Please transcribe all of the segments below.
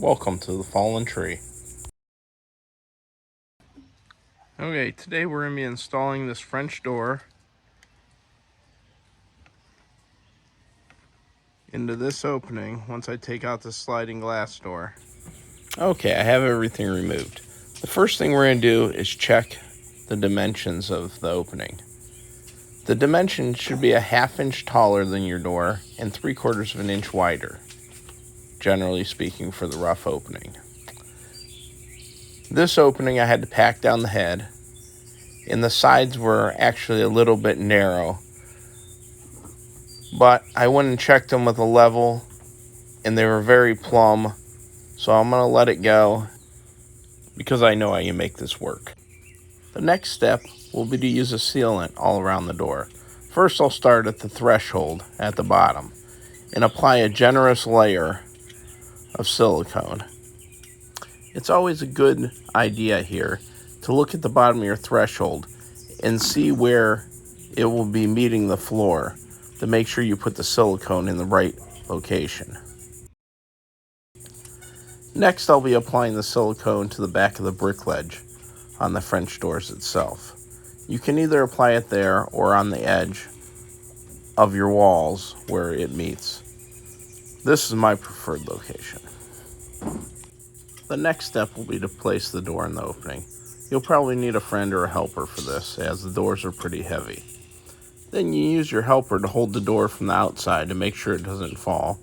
Welcome to the fallen tree. Okay, today we're going to be installing this French door into this opening once I take out the sliding glass door. Okay, I have everything removed. The first thing we're going to do is check the dimensions of the opening. The dimension should be a 1/2 inch taller than your door and 3/4 of an inch wider, generally speaking, for the rough opening. This opening I had to pack down the head, and the sides were actually a little bit narrow, but I went and checked them with a level and they were very plumb, so I'm going to let it go because I know I can make this work. The next step will be to use a sealant all around the door. First, I'll start at the threshold at the bottom and apply a generous layer of silicone. It's always a good idea here to look at the bottom of your threshold and see where it will be meeting the floor to make sure you put the silicone in the right location. Next, I'll be applying the silicone to the back of the brick ledge on the French doors itself. You can either apply it there or on the edge of your walls where it meets. This is my preferred location. The next step will be to place the door in the opening. You'll probably need a friend or a helper for this, as the doors are pretty heavy. Then you use your helper to hold the door from the outside to make sure it doesn't fall.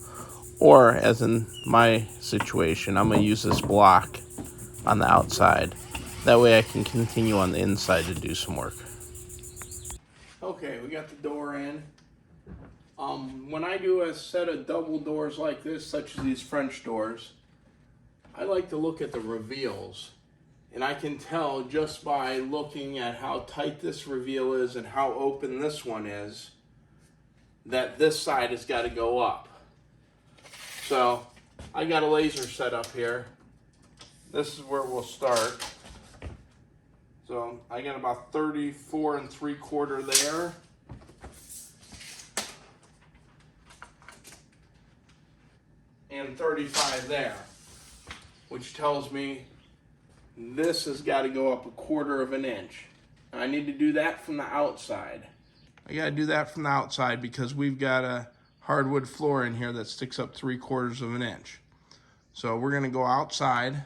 Or, as in my situation, I'm going to use this block on the outside. That way I can continue on the inside to do some work. Okay, we got the door in. When I do a set of double doors like this, such as these French doors, I like to look at the reveals. And I can tell just by looking at how tight this reveal is and how open this one is, that this side has got to go up. So I got a laser set up here. This is where we'll start. So I got about 34 3/4 there. And 35 there, which tells me this has got to go up 1/4 of an inch. I need to do that from the outside. I got to do that from the outside because we've got a hardwood floor in here that sticks up 3/4 of an inch. So we're going to go outside,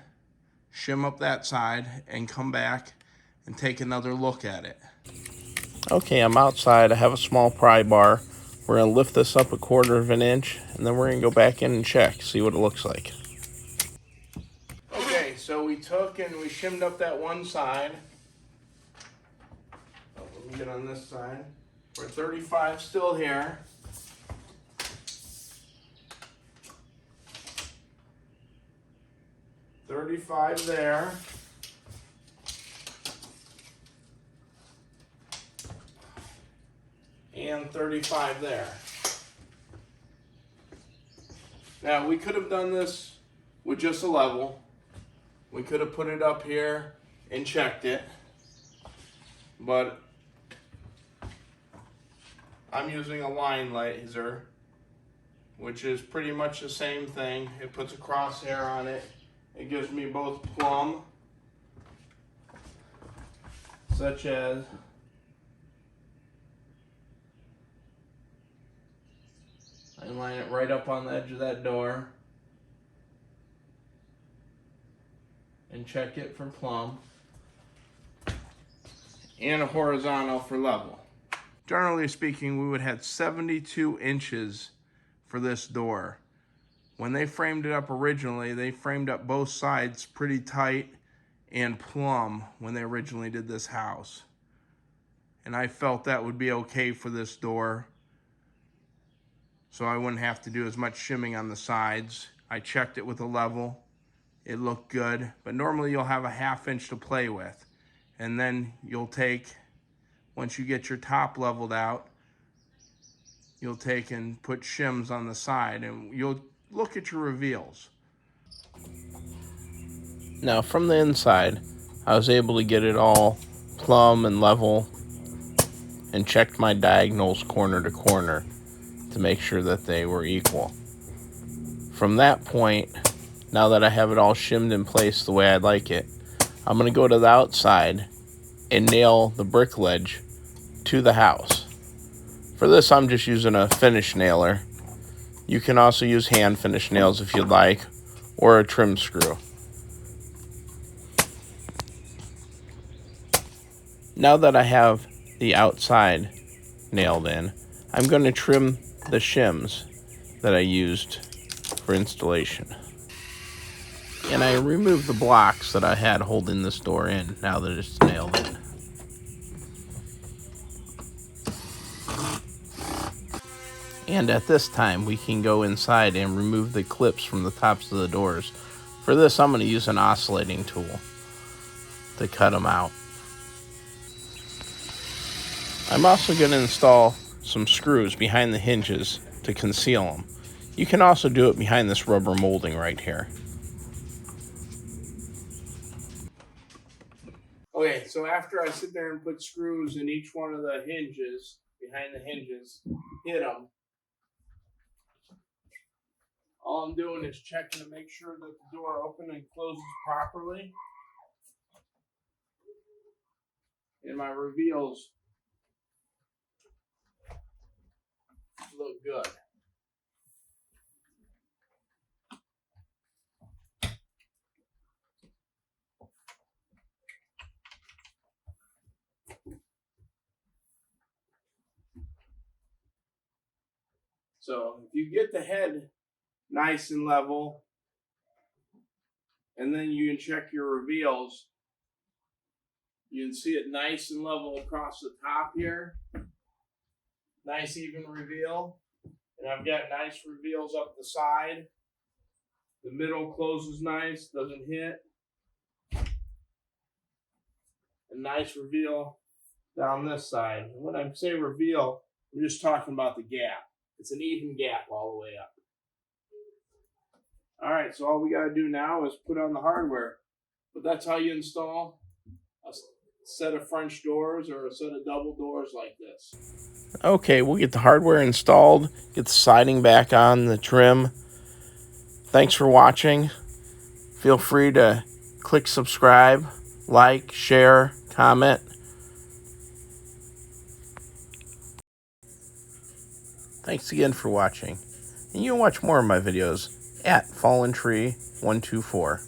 shim up that side, and come back and take another look at it. Okay, I'm outside. I have a small pry bar. We're going to lift this up 1/4 of an inch, and then we're going to go back in and check, see what it looks like. Okay, so we took and we shimmed up that one side. Oh, let me get on this side. We're 35 still here. $35 there. And 35 there. Now we could have done this with just a level. We could have put it up here and checked it, but I'm using a line laser, which is pretty much the same thing. It puts a crosshair on it. It gives me both plumb, such as I line it right up on the edge of that door and check it for plumb, and a horizontal for level. Generally speaking, we would have 72 inches for this door. When they framed it up originally, they framed up both sides pretty tight and plumb when they originally did this house. And I felt that would be okay for this door, so I wouldn't have to do as much shimming on the sides. I checked it with a level. It looked good, but normally you'll have a 1/2 inch to play with. And then you'll take, once you get your top leveled out, you'll take and put shims on the side and you'll look at your reveals. Now from the inside, I was able to get it all plumb and level and checked my diagonals corner to corner to make sure that they were equal. From that point, Now that I have it all shimmed in place the way I like it, I'm going to go to the outside and nail the brick ledge to the house. For this, I'm just using a finish nailer. You can also use hand finish nails if you'd like, or a trim screw. Now that I have the outside nailed in, I'm going to trim the shims that I used for installation. And I removed the blocks that I had holding this door in now that it's nailed in. And at this time, we can go inside and remove the clips from the tops of the doors. For this, I'm going to use an oscillating tool to cut them out. I'm also going to install some screws behind the hinges to conceal them. You can also do it behind this rubber molding right here. Okay, so after I sit there and put screws in each one of the hinges, behind the hinges, hit them, all I'm doing is checking to make sure that the door opens and closes properly. And my reveals look good. So if you get the head nice and level, and then you can check your reveals, you can see it nice and level across the top here. Nice even reveal. And I've got nice reveals up the side. The middle closes nice, doesn't hit. A nice reveal down this side. And when I say reveal, I'm just talking about the gap. It's an even gap all the way up. All right, so all we got to do now is put on the hardware. But that's how you install a set of French doors or a set of double doors like this. Okay, we'll get the hardware installed, get the siding back on, the trim. Thanks for watching. Feel free to click subscribe, like, share, comment. Thanks again for watching. And you can watch more of my videos at Fallen Tree 124.